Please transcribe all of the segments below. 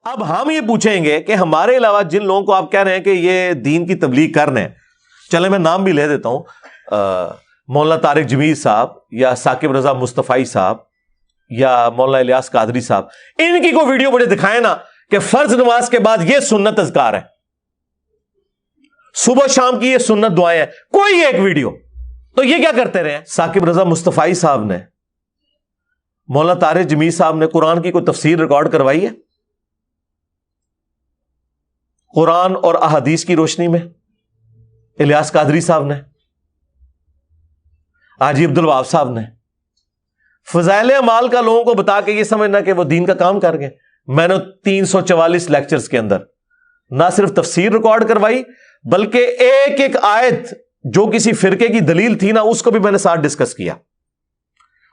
اب ہم یہ پوچھیں گے کہ ہمارے علاوہ جن لوگوں کو آپ کہہ رہے ہیں کہ یہ دین کی تبلیغ کر رہے ہیں، چلے میں نام بھی لے دیتا ہوں، مولانا طارق جمیل صاحب یا ثاقب رضا مصطفی صاحب یا مولانا الیاس قادری صاحب، ان کی کوئی ویڈیو مجھے دکھائیں نا کہ فرض نماز کے بعد یہ سنت اذکار ہے، صبح شام کی یہ سنت دعائیں ہیں، کوئی ایک ویڈیو۔ تو یہ کیا کرتے رہے ہیں؟ ثاقب رضا مصطفی صاحب نے، مولانا طارق جمیل صاحب نے قرآن کی کوئی تفسیر ریکارڈ کروائی ہے قرآن اور احادیث کی روشنی میں؟ الیاس قادری صاحب نے، حاجی عبد الوہاب صاحب نے فضائل اعمال کا لوگوں کو بتا کے یہ سمجھنا کہ وہ دین کا کام کر گئے۔ میں نے 344 لیکچرز کے اندر نہ صرف تفسیر ریکارڈ کروائی بلکہ ایک ایک آیت جو کسی فرقے کی دلیل تھی نا اس کو بھی میں نے ساتھ ڈسکس کیا،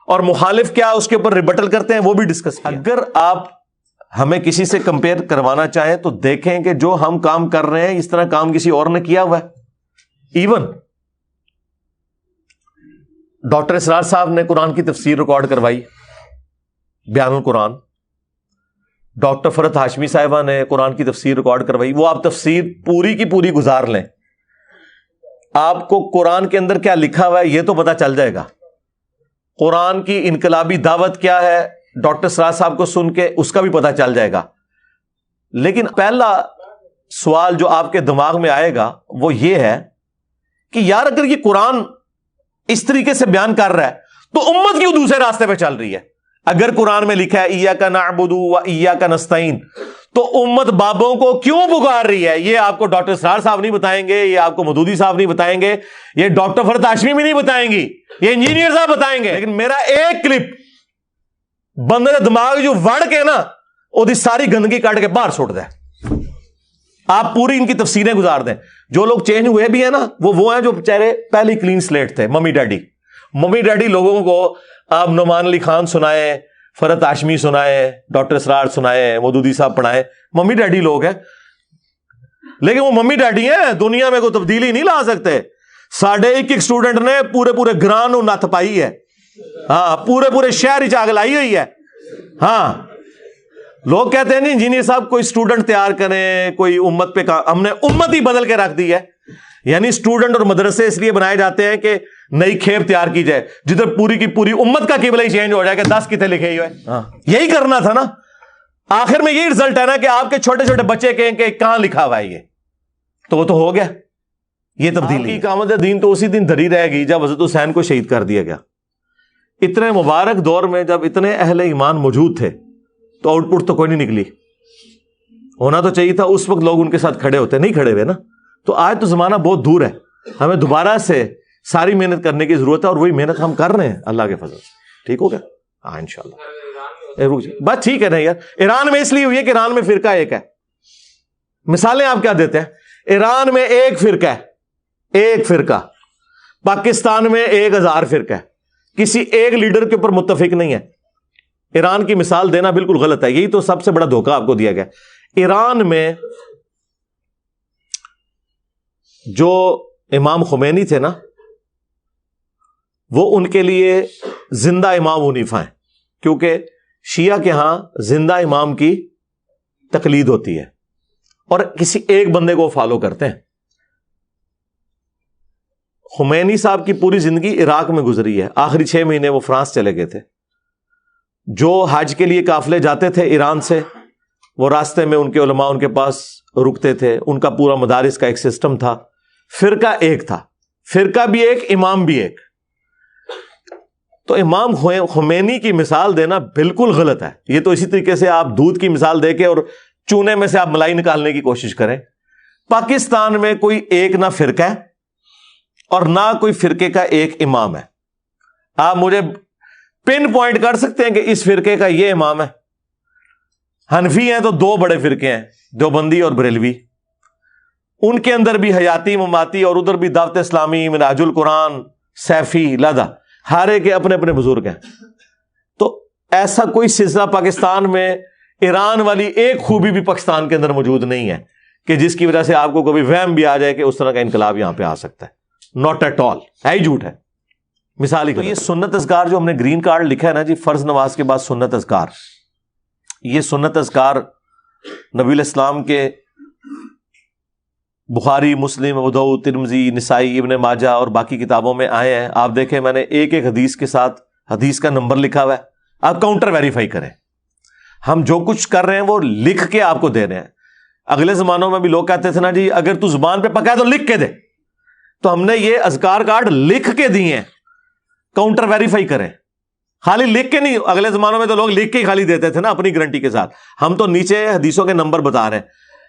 اور مخالف کیا اس کے اوپر ریبٹل کرتے ہیں وہ بھی ڈسکس کیا۔ اگر آپ ہمیں کسی سے کمپیئر کروانا چاہیں تو دیکھیں کہ جو ہم کام کر رہے ہیں اس طرح کام کسی اور نے کیا ہوا ہے۔ ایون ڈاکٹر اسرار صاحب نے قرآن کی تفسیر ریکارڈ کروائی، بیان القرآن، ڈاکٹر فرحت ہاشمی صاحبہ نے قرآن کی تفسیر ریکارڈ کروائی۔ وہ آپ تفسیر پوری کی پوری گزار لیں، آپ کو قرآن کے اندر کیا لکھا ہوا ہے یہ تو پتا چل جائے گا۔ قرآن کی انقلابی دعوت کیا ہے ڈاکٹر اسرار صاحب کو سن کے اس کا بھی پتا چل جائے گا۔ لیکن پہلا سوال جو آپ کے دماغ میں آئے گا وہ یہ ہے کہ یار اگر یہ قرآن اس طریقے سے بیان کر رہا ہے تو امت کیوں دوسرے راستے پہ چل رہی ہے؟ اگر قرآن میں لکھا ہے ایاک نعبد و ایاک نستعین تو امت بابوں کو کیوں پکار رہی ہے؟ یہ آپ کو ڈاکٹر اسرار صاحب نہیں بتائیں گے، یہ آپ کو مودودی صاحب نہیں بتائیں گے، یہ ڈاکٹر فرحت ہاشمی بھی نہیں بتائیں گی، یہ انجینئر صاحب بتائیں گے۔ لیکن میرا ایک کلپ بندے کا دماغ جو وڑ کے نا وہ ساری گندگی کاٹ کے باہر چھوڑ دے، آپ پوری ان کی تفسیریں گزار دیں۔ جو لوگ چینج ہوئے بھی ہیں نا وہ ہیں جو بیچارے پہلی کلین سلیٹ تھے، ممی ڈیڈی لوگوں کو آپ نعمان علی خان سنائے، فرحت ہاشمی سنائے، ڈاکٹر اسرار سنائے، مودودی صاحب پڑھائے، ممی ڈیڈی لوگ ہیں، لیکن وہ ممی ڈیڈی ہیں، دنیا میں کوئی تبدیلی نہیں لا سکتے۔ ساڑھے ایک اسٹوڈنٹ نے پورے گران نت پائی ہے، ہاں پورے شہر ہی آگ لائی ہوئی ہے۔ ہاں لوگ کہتے ہیں نہیں انجینئر صاحب کوئی اسٹوڈنٹ تیار کریں، کوئی امت پہ ہم نے امت ہی بدل کے رکھ دی ہے۔ یعنی اسٹوڈنٹ اور مدرسے اس لیے بنائے جاتے ہیں کہ نئی کھیپ تیار کی جائے جدھر پوری کی پوری امت کا قبلہ ہی چینج ہو جائے کہ 10 کتنے لکھے ہوئے، یہی کرنا تھا نا۔ آخر میں یہی رزلٹ ہے نا کہ آپ کے چھوٹے چھوٹے بچے کہیں کہ کہاں لکھا ہوا ہے یہ، تو وہ تو ہو گیا۔ یہ تبدیلی اقامت دین تو اسی دن دھری رہے گی جب حضرت حسین کو شہید کر دیا گیا۔ اتنے مبارک دور میں جب اتنے اہل ایمان موجود تھے تو آؤٹ پٹ تو کوئی نہیں نکلی، ہونا تو چاہیے تھا اس وقت لوگ ان کے ساتھ کھڑے ہوتے، نہیں کھڑے ہوئے نا۔ تو آج تو زمانہ بہت دور ہے، ہمیں دوبارہ سے ساری محنت کرنے کی ضرورت ہے، اور وہی محنت ہم کر رہے ہیں اللہ کے فضل سے۔ ٹھیک ہو گیا؟ ہاں انشاءاللہ بات ٹھیک ہے نا یار۔ ایران میں اس لیے ہوئی ہے کہ ایران میں فرقہ ایک ہے۔ مثالیں آپ کیا دیتے ہیں؟ ایران میں ایک فرقہ، پاکستان میں 1000 فرقہ ہے، کسی ایک لیڈر کے اوپر متفق نہیں ہے۔ ایران کی مثال دینا بالکل غلط ہے، یہی تو سب سے بڑا دھوکہ آپ کو دیا گیا۔ ایران میں جو امام خمینی تھے نا وہ ان کے لیے زندہ امام حنیفہ ہیں، کیونکہ شیعہ کے ہاں زندہ امام کی تقلید ہوتی ہے اور کسی ایک بندے کو فالو کرتے ہیں۔ خمینی صاحب کی پوری زندگی عراق میں گزری ہے، آخری 6 مہینے وہ فرانس چلے گئے تھے۔ جو حج کے لیے قافلے جاتے تھے ایران سے، وہ راستے میں ان کے علماء ان کے پاس رکتے تھے، ان کا پورا مدارس کا ایک سسٹم تھا۔ فرقہ ایک تھا، فرقہ بھی ایک، امام بھی ایک۔ تو امام خمینی کی مثال دینا بالکل غلط ہے۔ یہ تو اسی طریقے سے آپ دودھ کی مثال دے کے اور چونے میں سے آپ ملائی نکالنے کی کوشش کریں۔ پاکستان میں کوئی ایک نہ فرقہ ہے اور نہ کوئی فرقے کا ایک امام ہے۔ آپ مجھے پن پوائنٹ کر سکتے ہیں کہ اس فرقے کا یہ امام ہے؟ حنفی ہیں تو 2 بڑے فرقے ہیں، دیوبندی اور بریلوی، ان کے اندر بھی حیاتی مماتی اور ادھر بھی دعوت اسلامی، منہاج القرآن، سیفی، لادہ، ہر ایک کے اپنے اپنے بزرگ ہیں۔ تو ایسا کوئی سلسلہ پاکستان میں ایران والی ایک خوبی بھی پاکستان کے اندر موجود نہیں ہے کہ جس کی وجہ سے آپ کو کبھی وہم بھی آ جائے کہ اس طرح کا انقلاب یہاں پہ آ سکتا ہے۔ ناٹ ایٹ آل، ہے ہی جھوٹ ہے۔ مثال ہی یہ سنت اذکار جو ہم نے گرین کارڈ لکھا ہے نا جی، فرض نماز کے بعد سنت اذکار، یہ سنت اذکار نبی علیہ السلام کے بخاری، مسلم، ابو داؤد، ترمذی، نسائی، ابن ماجہ اور باقی کتابوں میں آئے ہیں. آپ دیکھیں میں نے ایک ایک حدیث کے ساتھ حدیث کا نمبر لکھا ہوا ہے. آپ کاؤنٹر ویریفائی کریں. ہم جو کچھ کر رہے ہیں وہ لکھ کے آپ کو دے رہے ہیں. اگلے زمانوں میں بھی لوگ کہتے تھے نا جی اگر تو زبان پہ پکا ہے تو لکھ کے دے، تو ہم نے یہ اذکار کارڈ لکھ کے دیے ہیں. کاؤنٹر ویریفائی کریں، خالی لکھ کے نہیں. اگلے زمانوں میں تو لوگ لکھ کے ہی خالی دیتے تھے نا اپنی گارنٹی کے ساتھ. ہم تو نیچے حدیثوں کے نمبر بتا رہے ہیں.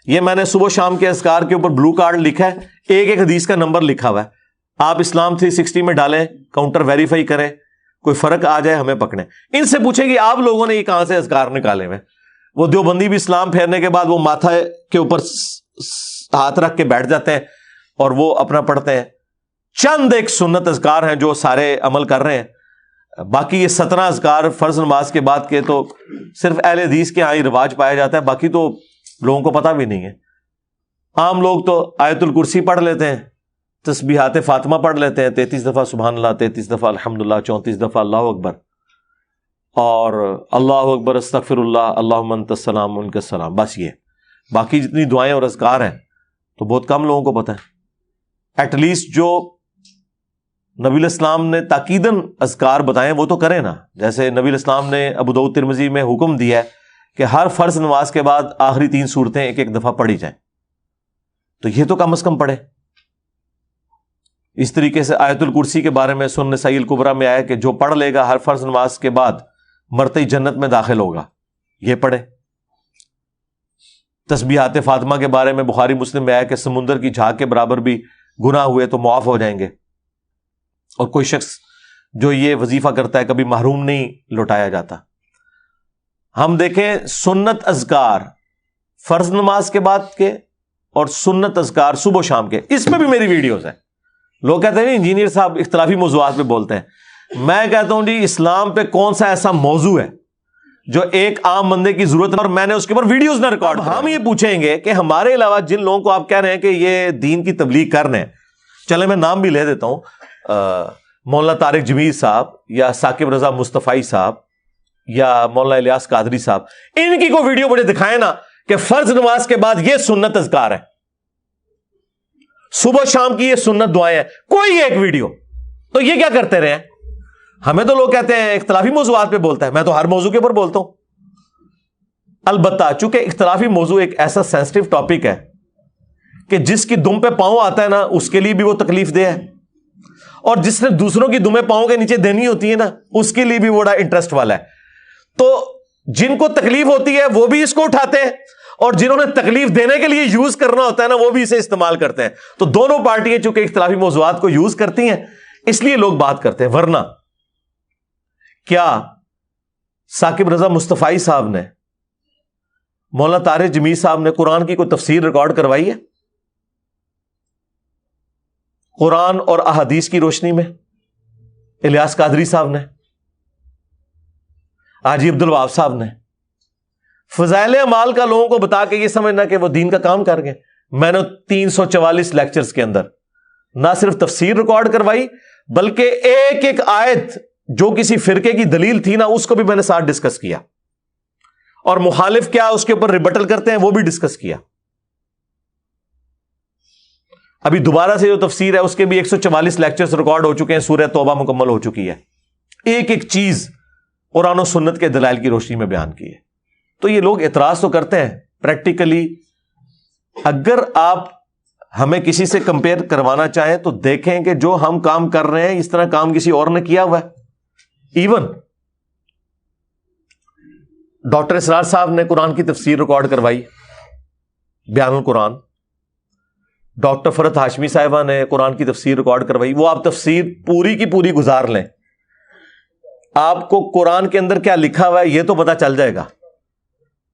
یہ میں نے صبح شام کے اذکار کے اوپر بلو کارڈ لکھا ہے، ایک ایک حدیث کا نمبر لکھا ہوا ہے. آپ اسلام 360 میں ڈالیں، کاؤنٹر ویریفائی کریں، کوئی فرق آ جائے ہمیں پکڑیں. ان سے پوچھیں کہ آپ لوگوں نے یہ کہاں سے اذکار نکالے ہوئے. وہ دیوبندی بھی اسلام پھیرنے کے بعد وہ ماتھا کے اوپر ہاتھ رکھ کے بیٹھ جاتے ہیں اور وہ اپنا پڑھتے ہیں. چند ایک سنت اذکار ہیں جو سارے عمل کر رہے ہیں. باقی یہ 17 اذکار فرض نماز کے بعد کے تو صرف اہل حدیث کے ہاں ہی رواج پایا جاتا ہے، باقی تو لوگوں کو پتہ بھی نہیں ہے. عام لوگ تو آیت الکرسی پڑھ لیتے ہیں، تسبیحات فاطمہ پڑھ لیتے ہیں، 33 دفعہ سبحان اللہ، 33 دفعہ الحمدللہ، 34 دفعہ اللہ اکبر، اور اللہ اکبر، استغفر اللہ، اللہم انت السلام منک السلام. بس یہ باقی جتنی دعائیں اور اذکار ہیں تو بہت کم لوگوں کو پتہ ہے. ایٹ لیسٹ جو نبی علیہ السلام نے تاکیداً اذکار بتائیں وہ تو کریں نا. جیسے نبی علیہ السلام نے ابو داؤد ترمذی میں حکم دیا ہے کہ ہر فرض نماز کے بعد آخری 3 سورتیں ایک ایک دفعہ پڑھی جائیں، تو یہ تو کم از کم پڑھے. اس طریقے سے آیت الکرسی کے بارے میں سنن نسائی الکبریٰ میں آیا کہ جو پڑھ لے گا ہر فرض نماز کے بعد مرتے ہی جنت میں داخل ہوگا، یہ پڑھے. تسبیحات فاطمہ کے بارے میں بخاری مسلم میں آیا کہ سمندر کی جھاگ کے برابر بھی گناہ ہوئے تو معاف ہو جائیں گے. اور کوئی شخص جو یہ وظیفہ کرتا ہے کبھی محروم نہیں لوٹایا جاتا. ہم دیکھیں سنت اذکار فرض نماز کے بعد کے اور سنت اذکار صبح و شام کے، اس میں بھی میری ویڈیوز ہیں. لوگ کہتے ہیں انجینئر صاحب اختلافی موضوعات پہ بولتے ہیں. میں کہتا ہوں جی اسلام پہ کون سا ایسا موضوع ہے جو ایک عام بندے کی ضرورت ہے اور میں نے اس کے اوپر ویڈیوز نہ ریکارڈ. ہم یہ پوچھیں گے کہ ہمارے علاوہ جن لوگوں کو آپ کہہ رہے ہیں کہ یہ دین کی تبلیغ کر رہے ہیں، چلے میں نام بھی لے دیتا ہوں، مولانا طارق جمیل صاحب یا ثاقب رضا مصطفی صاحب یا مولانا الیاس قادری صاحب، ان کی کوئی ویڈیو مجھے دکھائیں نا کہ فرض نماز کے بعد یہ سنت اذکار ہے، صبح شام کی یہ سنت دعائیں ہیں، کوئی ایک ویڈیو. تو یہ کیا کرتے رہے ہیں؟ ہمیں تو لوگ کہتے ہیں اختلافی موضوعات پہ بولتا ہے، میں تو ہر موضوع کے اوپر بولتا ہوں. البتہ چونکہ اختلافی موضوع ایک ایسا سینسٹیو ٹاپک ہے کہ جس کی دم پہ پاؤں آتا ہے نا اس کے لیے بھی وہ تکلیف دہ ہے، اور جس نے دوسروں کی دمیں پاؤں کے نیچے دینی ہوتی ہے نا اس کے لیے بھی بڑا انٹرسٹ والا ہے. تو جن کو تکلیف ہوتی ہے وہ بھی اس کو اٹھاتے ہیں، اور جنہوں نے تکلیف دینے کے لیے یوز کرنا ہوتا ہے نا وہ بھی اسے استعمال کرتے ہیں. تو دونوں پارٹیاں چونکہ اختلافی موضوعات کو یوز کرتی ہیں اس لیے لوگ بات کرتے ہیں. ورنہ کیا ثاقب رضا مصطفی صاحب نے مولانا طارق جمیل صاحب نے قرآن کی کوئی تفسیر ریکارڈ کروائی ہے قرآن اور احادیث کی روشنی میں؟ الیاس قادری صاحب نے، حاجی عبد الوہاب صاحب نے فضائل اعمال کا لوگوں کو بتا کے یہ سمجھنا کہ وہ دین کا کام کر گئے. میں نے 344 لیکچرز کے اندر نہ صرف تفسیر ریکارڈ کروائی بلکہ ایک ایک آیت جو کسی فرقے کی دلیل تھی نا اس کو بھی میں نے ساتھ ڈسکس کیا، اور مخالف کیا اس کے اوپر ریبٹل کرتے ہیں وہ بھی ڈسکس کیا. ابھی دوبارہ سے جو تفسیر ہے اس کے بھی 144 لیکچرز ریکارڈ ہو چکے ہیں، سورہ توبہ مکمل ہو چکی ہے. ایک ایک چیز قرآن و سنت کے دلائل کی روشنی میں بیان کی ہے. تو یہ لوگ اعتراض تو کرتے ہیں پریکٹیکلی. اگر آپ ہمیں کسی سے کمپیئر کروانا چاہیں تو دیکھیں کہ جو ہم کام کر رہے ہیں اس طرح کام کسی اور نے کیا ہوا ہے. ایون ڈاکٹر اسرار صاحب نے قرآن کی تفسیر ریکارڈ کروائی، بیان القرآن. ڈاکٹر فرحت ہاشمی صاحبہ نے قرآن کی تفسیر ریکارڈ کروائی. وہ آپ تفسیر پوری کی پوری گزار لیں، آپ کو قرآن کے اندر کیا لکھا ہوا ہے یہ تو پتا چل جائے گا.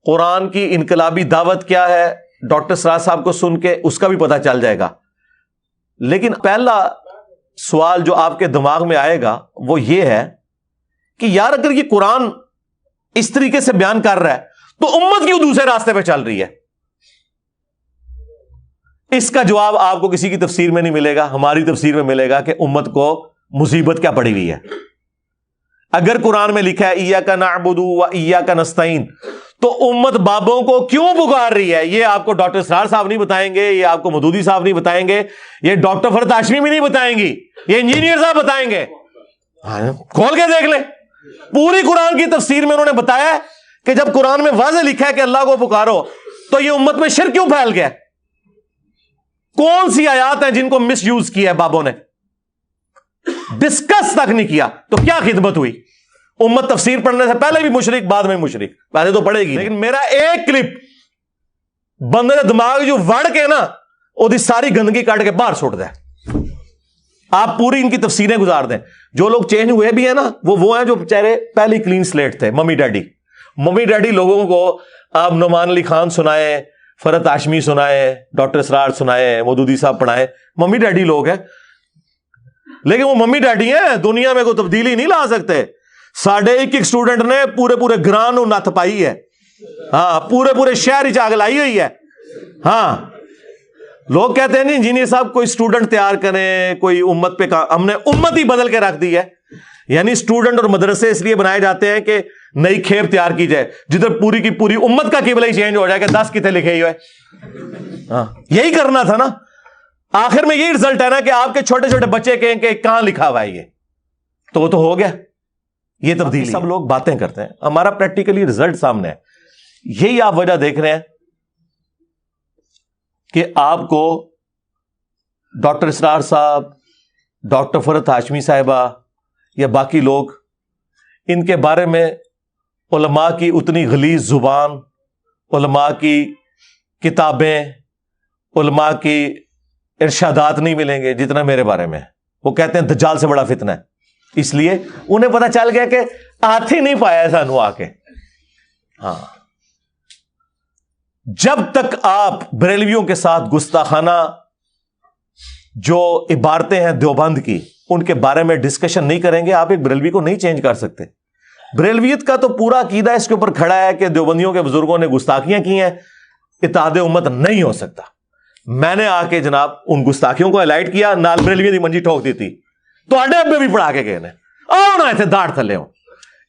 قرآن کی انقلابی دعوت کیا ہے ڈاکٹر اسرار صاحب کو سن کے اس کا بھی پتا چل جائے گا. لیکن پہلا سوال جو آپ کے دماغ میں آئے گا وہ یہ ہے کہ یار اگر یہ قرآن اس طریقے سے بیان کر رہا ہے تو امت کیوں دوسرے راستے پہ چل رہی ہے؟ اس کا جواب آپ کو کسی کی تفسیر میں نہیں ملے گا، ہماری تفسیر میں ملے گا کہ امت کو مصیبت کیا پڑی ہوئی ہے. اگر قرآن میں لکھا ہے ایاک نعبد و ایاک نستعین تو امت بابوں کو کیوں پکار رہی ہے یہ آپ کو ڈاکٹر اسرار صاحب نہیں بتائیں گے, یہ آپ کو مودودی صاحب نہیں بتائیں گے, یہ ڈاکٹر فرحت ہاشمی بھی نہیں بتائیں گی, یہ انجینئر صاحب بتائیں گے. کھول کے دیکھ لیں, پوری قرآن کی تفسیر میں انہوں نے بتایا ہے کہ جب قرآن میں واضح لکھا ہے کہ اللہ کو پکارو تو یہ امت میں شرک کیوں پھیل گیا. کون سی آیات ہیں جن کو مس یوز کیا ہے بابوں نے, ڈسکس تک نہیں کیا. تو کیا خدمت ہوئی؟ امت تفسیر پڑھنے سے پہلے بھی مشرک, بعد میں مشرک, پہلے تو پڑھے گی. لیکن میرا ایک کلپ بندے کا دماغ جو وڑ کے نا وہ ساری گندگی کاٹ کے باہر چھوڑ دے. آپ پوری ان کی تفسیریں گزار دیں. جو لوگ چینج ہوئے بھی ہیں نا وہ ہیں جو بیچارے پہلی کلین سلیٹ تھے, ممی ڈیڈی لوگوں کو آپ نعمان علی خان سنائے, فرحت ہاشمی سنائے, ڈاکٹر اسرار سنائے, مودودی صاحب پڑھائے, ممی ڈیڈی لوگ ہیں. لیکن وہ ممی ڈیڈی ہیں, دنیا میں کوئی تبدیلی نہیں لا سکتے. ساڑھے ایک اسٹوڈنٹ نے پورے گران نت پائی ہے. ہاں, پورے شہر ہی آگ لائی ہوئی ہے. ہاں, لوگ کہتے ہیں نہیں انجینئر صاحب کوئی اسٹوڈنٹ تیار کریں, کوئی امت پہ ہم نے امت ہی بدل کے رکھ دی ہے. یعنی اسٹوڈنٹ اور مدرسے اس لیے بنائے جاتے ہیں کہ نئی کھیپ تیار کی جائے جدھر پوری کی پوری امت کا قبلہ ہی چینج ہو جائے کہ 10 کتنے لکھے ہی ہوئے. ہاں, یہی کرنا تھا نا. آخر میں یہی رزلٹ ہے نا کہ آپ کے چھوٹے چھوٹے بچے کہیں کہ کہاں لکھا ہوا ہے یہ, تو وہ تو ہو گیا. یہ تبدیلی سب لوگ باتیں کرتے ہیں, ہمارا پریکٹیکلی رزلٹ سامنے ہے. یہی آپ وجہ دیکھ رہے ہیں کہ آپ کو ڈاکٹر اسرار صاحب, ڈاکٹر فرحت ہاشمی صاحبہ یا باقی لوگ, ان کے بارے میں علماء کی اتنی غلیظ زبان, علماء کی کتابیں, علماء کی ارشادات نہیں ملیں گے جتنا میرے بارے میں. وہ کہتے ہیں دجال سے بڑا فتنہ ہے, اس لیے انہیں پتا چل گیا کہ ہاتھ ہی نہیں پایا سانو آ کے. ہاں, جب تک آپ بریلویوں کے ساتھ گستاخانہ جو عبارتیں ہیں دیوبند کی ان کے بارے میں ڈسکشن نہیں کریں گے, آپ ایک بریلوی کو نہیں چینج کر سکتے. بریلویت کا تو پورا عقیدہ اس کے اوپر کھڑا ہے کہ دیوبندیوں کے بزرگوں نے گستاخیاں کی ہیں, اتحاد امت نہیں ہو سکتا. میں نے آ کے جناب ان گستاخیوں کو ہائلائٹ کیا, نال بریلوی دی منجی ٹھوک دی تھی, تو اڈے ابے بھی پڑھا کے گئے نے, اور نہ تھے داڑھ تھلے ہوں.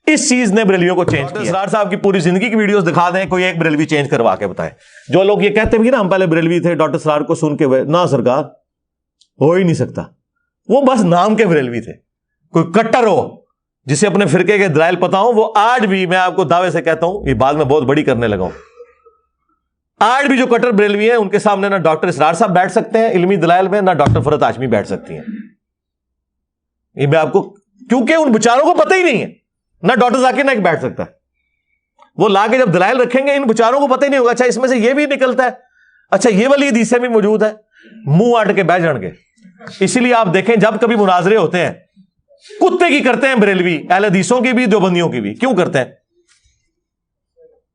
اس چیز نے بریلویوں کو چینج کیا. اسرار صاحب کی پوری زندگی کی ویڈیوز دکھا دیں, کوئی ایک بریلوی چینج کروا کے بتائیں. جو لوگ یہ کہتے ہیں نا ہم پہلے بریلوی تھے, ڈاکٹر اسرار کو سن کے ہوئے, نہ سرکار ہو ہی نہیں سکتا. وہ بس نام کے بریلوی تھے. کوئی کٹر ہو جسے اپنے فرقے کے دلائل پتا ہوں, وہ آج بھی میں آپ کو دعوے سے کہتا ہوں, یہ بات میں بہت بڑی کرنے لگا ہوں, آج بھی جو کٹر بریلوی ہیں ان کے سامنے نہ ڈاکٹر اسرار صاحب بیٹھ سکتے ہیں علمی دلائل میں, نہ ڈاکٹر فرحت ہاشمی بیٹھ سکتی ہیں. یہ میں آپ کو, کیونکہ ان بچاروں کو پتہ ہی نہیں ہے, نہ ڈاکٹر ذاکر نائک بیٹھ سکتا ہے. وہ لا کے جب دلائل رکھیں گے ان بچاروں کو پتہ ہی نہیں ہوگا, اچھا اس میں سے یہ بھی نکلتا ہے, اچھا یہ والی حدیثیں بھی موجود ہے, منہ آٹ کے بیٹھ جان گے. اسی لیے آپ دیکھیں جب کبھی مناظرے ہوتے ہیں کتے کی کرتے ہیں بریلوی, اہل حدیثوں کی بھی دیوبندیوں کی بھی. کیوں کرتے ہیں؟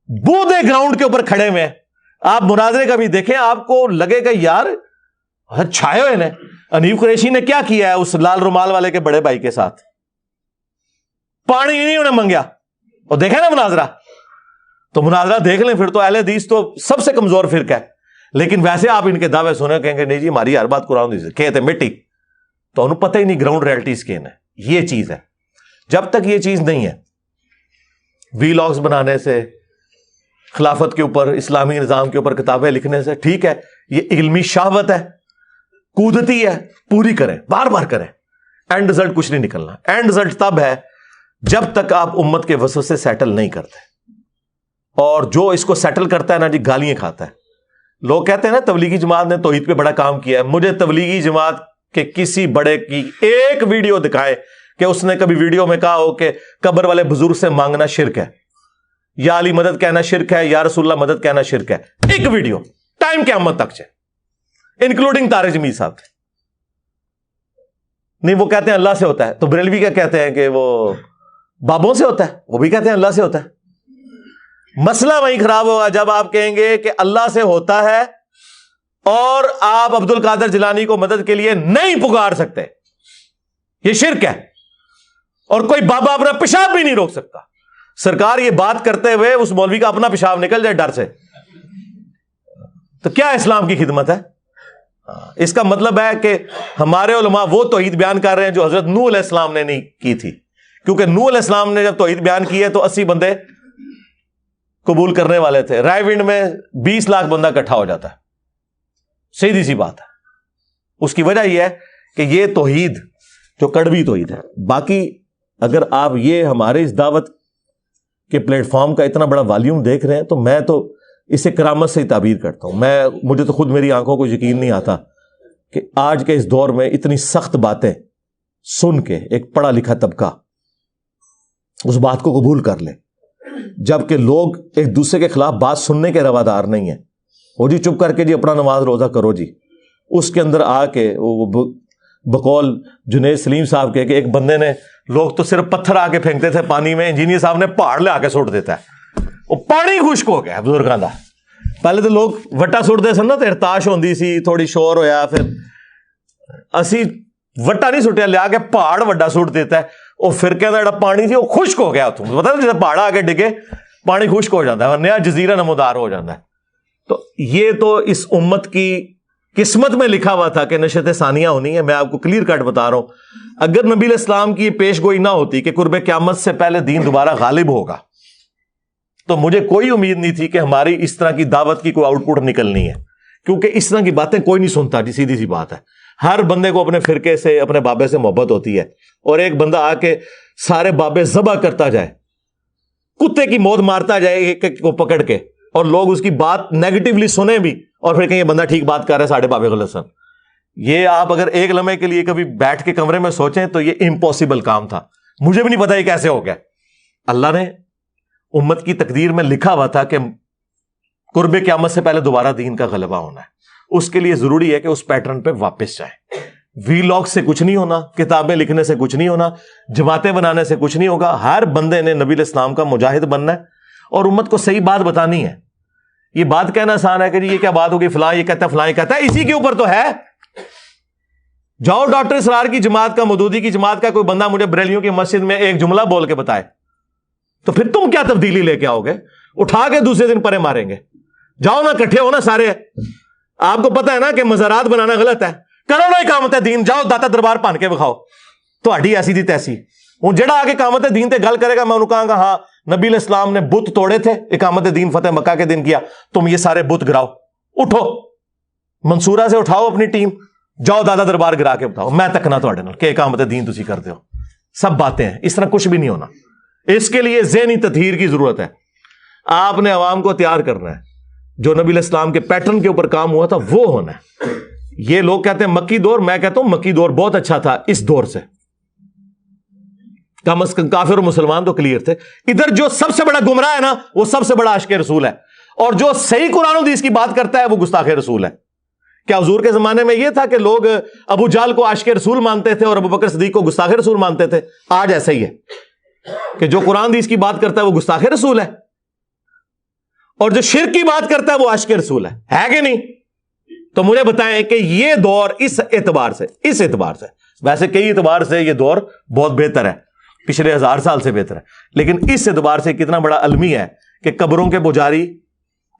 بودے گراؤنڈ کے اوپر کھڑے ہوئے, آپ مناظرے کا بھی دیکھیں, آپ کو لگے گا یار چھائے ہوئے نے. انیف قریشی نے کیا کیا ہے اس لال رومال والے کے بڑے بھائی کے ساتھ؟ پانی نہیں انہیں منگیا. اور دیکھیں نا مناظرہ, تو مناظرہ دیکھ لیں پھر. تو اہل حدیث تو سب سے کمزور فرقہ ہے, لیکن ویسے آپ ان کے دعوے سنے کہیں گے نہیں جی ہماری ہر بات قرآن حدیث کہتے مٹی, تو انہیں پتہ ہی نہیں گراؤنڈ ریئلٹیز کیا ہے. یہ چیز ہے, جب تک یہ چیز نہیں ہے, وی لاگز بنانے سے, خلافت کے اوپر, اسلامی نظام کے اوپر کتابیں لکھنے سے, ٹھیک ہے یہ علمی شہوت ہے, کودتی ہے, پوری کریں, بار بار کریں, اینڈ رزلٹ کچھ نہیں نکلنا. اینڈ رزلٹ تب ہے جب تک آپ امت کے وسوسے سیٹل نہیں کرتے. اور جو اس کو سیٹل کرتا ہے نا جی گالیاں کھاتا ہے. لوگ کہتے ہیں نا تبلیغی جماعت نے توحید پہ بڑا کام کیا ہے. مجھے تبلیغی جماعت کے کسی بڑے کی ایک ویڈیو دکھائے کہ اس نے کبھی ویڈیو میں کہا ہو کہ قبر والے بزرگ سے مانگنا شرک ہے, یا علی مدد کہنا شرک ہے, یا رسول اللہ مدد کہنا شرک ہے. ایک ویڈیو ٹائم قیامت تک سے, انکلوڈنگ طارق جمیل صاحب کے. نہیں وہ کہتے ہیں اللہ سے ہوتا ہے, تو بریلوی کیا کہتے ہیں کہ وہ بابوں سے ہوتا ہے, وہ بھی کہتے ہیں اللہ سے ہوتا ہے. مسئلہ وہیں خراب ہوگا جب آپ کہیں گے کہ اللہ سے ہوتا ہے اور آپ عبد القادر جیلانی کو مدد کے لیے نہیں پکار سکتے. یہ شرک ہے, اور کوئی بابا اپنا پیشاب بھی نہیں روک سکتا. سرکار یہ بات کرتے ہوئے اس مولوی کا اپنا پیشاب نکل جائے ڈر سے, تو کیا اسلام کی خدمت ہے؟ اس کا مطلب ہے کہ ہمارے علماء وہ توحید بیان کر رہے ہیں جو حضرت نوح علیہ السلام نے نہیں کی تھی. کیونکہ نوح علیہ السلام نے جب توحید بیان کی ہے تو 80 بندے قبول کرنے والے تھے، رائے ونڈ میں 20 لاکھ بندہ اکٹھا ہو جاتا ہے، سیدھی سی بات ہے۔ اس کی وجہ یہ ہے کہ یہ توحید جو کڑوی توحید ہے۔ باقی اگر آپ یہ ہمارے اس دعوت کے پلیٹ فارم کا اتنا بڑا والیوم دیکھ رہے ہیں تو میں تو اسے کرامت سے ہی تعبیر کرتا ہوں۔ مجھے تو خود میری آنکھوں کو یقین نہیں آتا کہ آج کے اس دور میں اتنی سخت باتیں سن کے ایک پڑھا لکھا طبقہ اس بات کو قبول کر لے، جبکہ لوگ ایک دوسرے کے خلاف بات سننے کے روادار نہیں ہیں۔ وہ جی چپ کر کے جی اپنا نماز روزہ کرو جی، اس کے اندر آ کے بقول جنید سلیم صاحب کے کہ ایک بندے نے، لوگ تو صرف پتھر آ کے پھینکتے تھے پانی میں، انجینئر صاحب نے پہاڑ لے آ کے سٹ دیتا ہے، وہ پانی خشک ہو گیا بزرگاں دا۔ پہلے تو لوگ وٹا سٹتے سن نا تو ارتاش ہوندی سی، تھوڑی شور ہویا، پھر اسی وٹا نہیں سٹیا، لیا کے پہاڑ وڈا سٹ دیتا ہے، وہ فرقے کا جڑا پانی سی وہ خشک ہو گیا اتوں، پتہ جب پہاڑ آ کے ڈگے پانی خشک ہو جاتا ہے، نیا جزیرہ نمودار ہو جاتا ہے۔ تو یہ تو اس امت کی قسمت میں لکھا ہوا تھا کہ نشت ثانیہ ہونی ہے۔ میں آپ کو کلیئر کٹ بتا رہا ہوں، اگر نبی علیہ السلام کی پیش گوئی نہ ہوتی کہ قرب قیامت سے پہلے دین دوبارہ غالب ہوگا، تو مجھے کوئی امید نہیں تھی کہ ہماری اس طرح کی دعوت کی کوئی آؤٹ پٹ نکلنی ہے، کیونکہ اس طرح کی باتیں کوئی نہیں سنتا جی، سیدھی سی بات ہے۔ ہر بندے کو اپنے فرقے سے، اپنے بابے سے محبت ہوتی ہے، اور ایک بندہ آ کے سارے بابے ذبح کرتا جائے، کتے کی موت مارتا جائے ایک ایک کو پکڑ کے، اور لوگ اس کی بات نیگیٹیولی سنیں بھی اور پھر کہیں یہ بندہ ٹھیک بات کر رہا ہے، ساڑھے بابے غلط سن۔ یہ آپ اگر ایک لمحے کے لیے کبھی بیٹھ کے کمرے میں سوچیں تو یہ امپاسبل کام تھا، مجھے بھی نہیں پتا یہ کیسے ہو گیا۔ اللہ نے امت کی تقدیر میں لکھا ہوا تھا کہ قرب قیامت سے پہلے دوبارہ دین کا غلبہ ہونا ہے، اس کے لیے ضروری ہے کہ اس پیٹرن پہ واپس جائیں۔ وی لاگ سے کچھ نہیں ہونا، کتابیں لکھنے سے کچھ نہیں ہونا، جماعتیں بنانے سے کچھ نہیں ہوگا۔ ہر بندے نے نبی علیہ السلام کا مجاہد بننا ہے اور امت کو صحیح بات بتانی ہے۔ یہ بات کہنا آسان ہے کہ جی یہ کیا بات ہوگی، فلاں یہ کہتا ہے، فلاں یہ کہتا ہے، اسی کے اوپر تو ہے۔ جاؤ ڈاکٹر اسرار کی جماعت کا، مودودی کی جماعت کا کوئی بندہ مجھے بریلیوں کی مسجد میں ایک جملہ بول کے بتائے تو پھر تم کیا تبدیلی لے کے آؤ گے؟ اٹھا کے دوسرے دن پرے ماریں گے۔ جاؤ نا، کٹھے ہو نا سارے، آپ کو پتا ہے نا کہ مزارات بنانا غلط ہے، کرو نا اقامت دین، جاؤ داتا دربار بھن کے بکھاؤ، تہاڈی ایسی دی تیسی۔ ہوں جڑا آگے اقامت دین تے گل کرے گا، میں انہوں کہاں گا ہاں نبی علیہ السلام نے بت توڑے تھے، اقامت دین فتح مکہ کے دن کیا، تم یہ سارے بت گراؤ، اٹھو منصورہ سے اٹھاؤ اپنی ٹیم، جاؤ دادا دربار گرا کے بتاؤ، میں تکنا تہاڈے نال کہ اقامت دین تسی کرتے ہو۔ سب باتیں ہیں، اس طرح کچھ بھی نہیں ہونا۔ اس کے لیے ذہنی تطہیر کی ضرورت ہے۔ آپ نے عوام کو تیار کرنا ہے، جو نبی علیہ السلام کے پیٹرن کے اوپر کام ہوا تھا وہ ہونا ہے۔ یہ لوگ کہتے ہیں مکی دور، میں کہتا ہوں مکی دور بہت اچھا تھا اس دور سے، کم از کم کافر اور مسلمان تو کلیئر تھے۔ ادھر جو سب سے بڑا گمراہ ہے نا وہ سب سے بڑا عاشق رسول ہے، اور جو صحیح قرآن و حدیث کی بات کرتا ہے وہ گستاخ رسول ہے۔ کیا حضور کے زمانے میں یہ تھا کہ لوگ ابو جہل کو عاشق رسول مانتے تھے اور ابو بکر صدیق کو گستاخ رسول مانتے تھے؟ آج ایسا ہی ہے کہ جو قرآن حدیث کی بات کرتا ہے وہ گستاخ رسول ہے، اور جو شرک کی بات کرتا ہے وہ عاشق رسول ہے کہ نہیں؟ تو مجھے بتائیں کہ یہ دور اس اعتبار سے ویسے کئی اعتبار سے یہ دور بہت بہتر ہے، پچھلے 1000 سال سے بہتر ہے، لیکن اس اعتبار سے کتنا بڑا المی ہے کہ قبروں کے پجاری،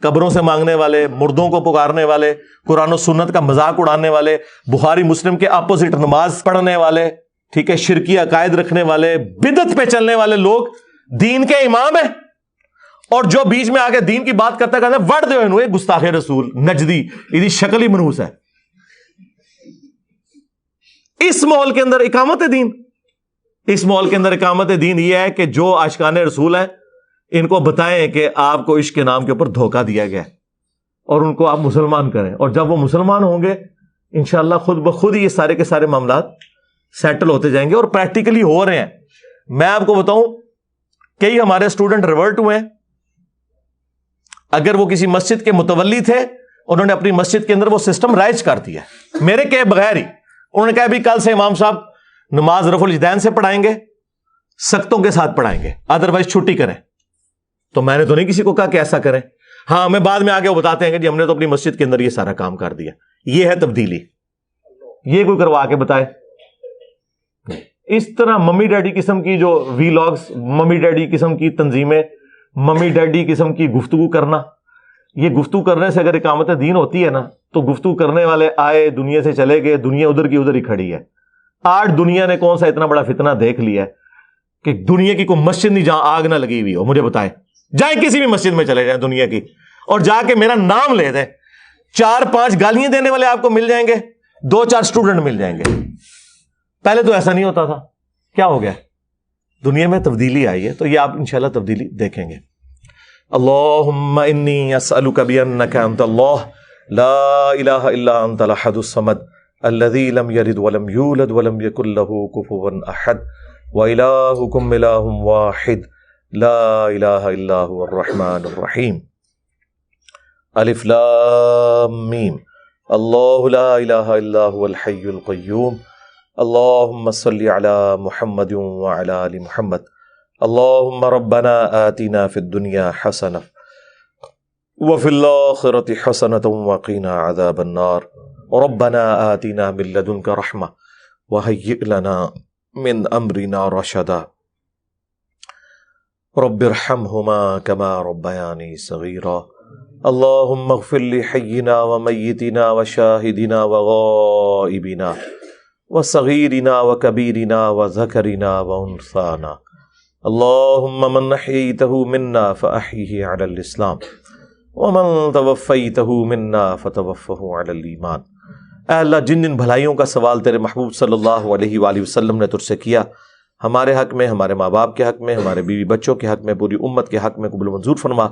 قبروں سے مانگنے والے، مردوں کو پکارنے والے، قرآن و سنت کا مذاق اڑانے والے، بخاری مسلم کے اپوزٹ نماز پڑھنے والے، ٹھیک ہے، شرکی عقائد رکھنے والے، بدعت پہ چلنے والے لوگ دین کے امام ہیں، اور جو بیچ میں آگے دین کی بات کرتا ہے کہتے ہیں وڑ دے ہوئے گستاخ رسول نجدی، یہ شکل ہی منحوس ہے۔ اس ماحول کے اندر اقامت دین یہ ہے کہ جو عاشقان رسول ہیں ان کو بتائیں کہ آپ کو عشق کے نام کے اوپر دھوکہ دیا گیا ہے، اور ان کو آپ مسلمان کریں، اور جب وہ مسلمان ہوں گے انشاءاللہ خود بخود یہ سارے کے سارے معاملات سیٹل ہوتے جائیں گے، اور پریکٹیکلی ہو رہے ہیں۔ میں آپ کو بتاؤں، کئی ہمارے اسٹوڈنٹ ریورٹ ہوئے ہیں، اگر وہ کسی مسجد کے متولی تھے انہوں نے اپنی مسجد کے اندر وہ سسٹم رائج کر دیا میرے کہے بغیر ہی۔ انہوں نے کہا بھی کل سے امام صاحب نماز رفع الیدین سے پڑھائیں گے، سختوں کے ساتھ پڑھائیں گے، ادروائز چھٹی کریں۔ تو میں نے تو نہیں کسی کو کہا کہ ایسا کریں، ہاں ہمیں بعد میں آگے وہ بتاتے ہیں کہ جی ہم نے تو اپنی مسجد کے اندر یہ سارا کام کر دیا۔ یہ ہے تبدیلی، یہ کوئی کروا کے بتائے؟ اس طرح ممی ڈیڈی قسم کی جو وی لاگز، ممی ڈیڈی قسم کی تنظیمیں، ممی ڈیڈی قسم کی گفتگو کرنا، یہ گفتگو کرنے سے اگر اقامت دین ہوتی ہے نا تو گفتگو کرنے والے آئے دنیا سے چلے گئے، دنیا ادھر کی ادھر ہی کھڑی ہے۔ آج دنیا نے کون سا اتنا بڑا فتنہ دیکھ لیا ہے کہ دنیا کی کوئی مسجد نہیں جہاں آگ نہ لگی ہوئی ہو، مجھے بتائیں جائیں کسی بھی مسجد میں چلے جائیں دنیا کی اور جا کے میرا نام لے دیں, 4-5 گالیاں دینے والے آپ کو مل جائیں گے, 2-4 اسٹوڈنٹ مل جائیں گے. پہلے تو ایسا نہیں ہوتا تھا. کیا ہو گیا؟ دنیا میں تبدیلی آئی ہے, تو یہ آپ انشاءاللہ تبدیلی دیکھیں گے. اللہم انی اسألک بانک انت اللہ لا الہ الا انت الاحد الصمد الذی لم یلد ولم یولد ولم یکن لہ کفوا احد وإلہکم الہ واحد لا الہ الا هو الرحمن الرحیم. الف لام میم اللہ لا الہ الا هو الحی القیوم اللہم صلی علی محمد وعلی آل محمد. اللہم ربنا آتنا فی الدنیا حسنہ وفی الآخرۃ حسنۃ وقنا عذاب النار. ربنا آتنا من لدنک رحمہ وہیئ لنا من امرنا رشدا. رب ارحمہما کما ربیانی صغیرا. اللہم اغفر لحینا ومیتنا وشاہدنا وغائبنا وصغیرنا وکبیرنا وذکرنا وانثانا. اللہم من احییتہ منا فاحیہ علی الاسلام ومن توفیتہ منا فتوفہ علی الایمان. اے اللہ, جن جن بھلائیوں کا سوال تیرے محبوب صلی اللہ علیہ وآلہ وسلم نے تجھ سے کیا, ہمارے حق میں, ہمارے ماں باپ کے حق میں, ہمارے بیوی بچوں کے حق میں, پوری امت کے حق میں قبول منظور فرما.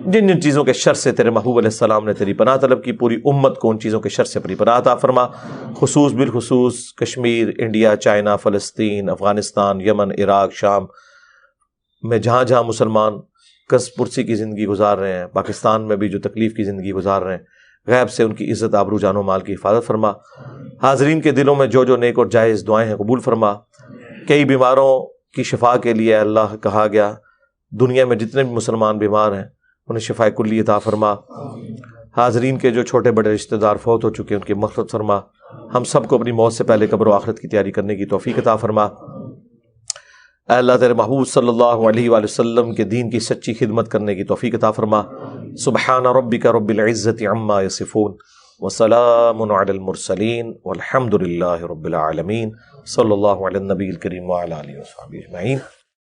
جن جن چیزوں کے شر سے تیرے محبوب علیہ السلام نے تیری پناہ طلب کی, پوری امت کو ان چیزوں کے شر سے اپنی پناہ عطا فرما. خصوص بالخصوص کشمیر, انڈیا, چائنا, فلسطین, افغانستان, یمن, عراق, شام میں جہاں جہاں مسلمان کس پرسی کی زندگی گزار رہے ہیں, پاکستان میں بھی جو تکلیف کی زندگی گزار رہے ہیں, غیب سے ان کی عزت, آبرو, جان و مال کی حفاظت فرما. حاضرین کے دلوں میں جو جو نیک اور جائز دعائیں ہیں قبول فرما. کئی بیماروں کی شفا کے لیے اللہ کہا گیا, دنیا میں جتنے بھی مسلمان بیمار ہیں انہیں شفا کلی عطا فرما. حاضرین کے جو چھوٹے بڑے رشتہ دار فوت ہو چکے ہیں ان کی مغفرت فرما. ہم سب کو اپنی موت سے پہلے قبر و آخرت کی تیاری کرنے کی توفیق عطا فرما. اے اللہ, تیرے محبوب صلی اللہ علیہ وآلہ وسلم کے دین کی سچی خدمت کرنے کی توفیق عطا فرما. سبحان ربک رب العزت عما یصفون وسلام علی المرسلین والحمد للہ رب العالمین. صلی اللہ علی النبی الکریم وعلی آلہ وصحبہ اجمعین.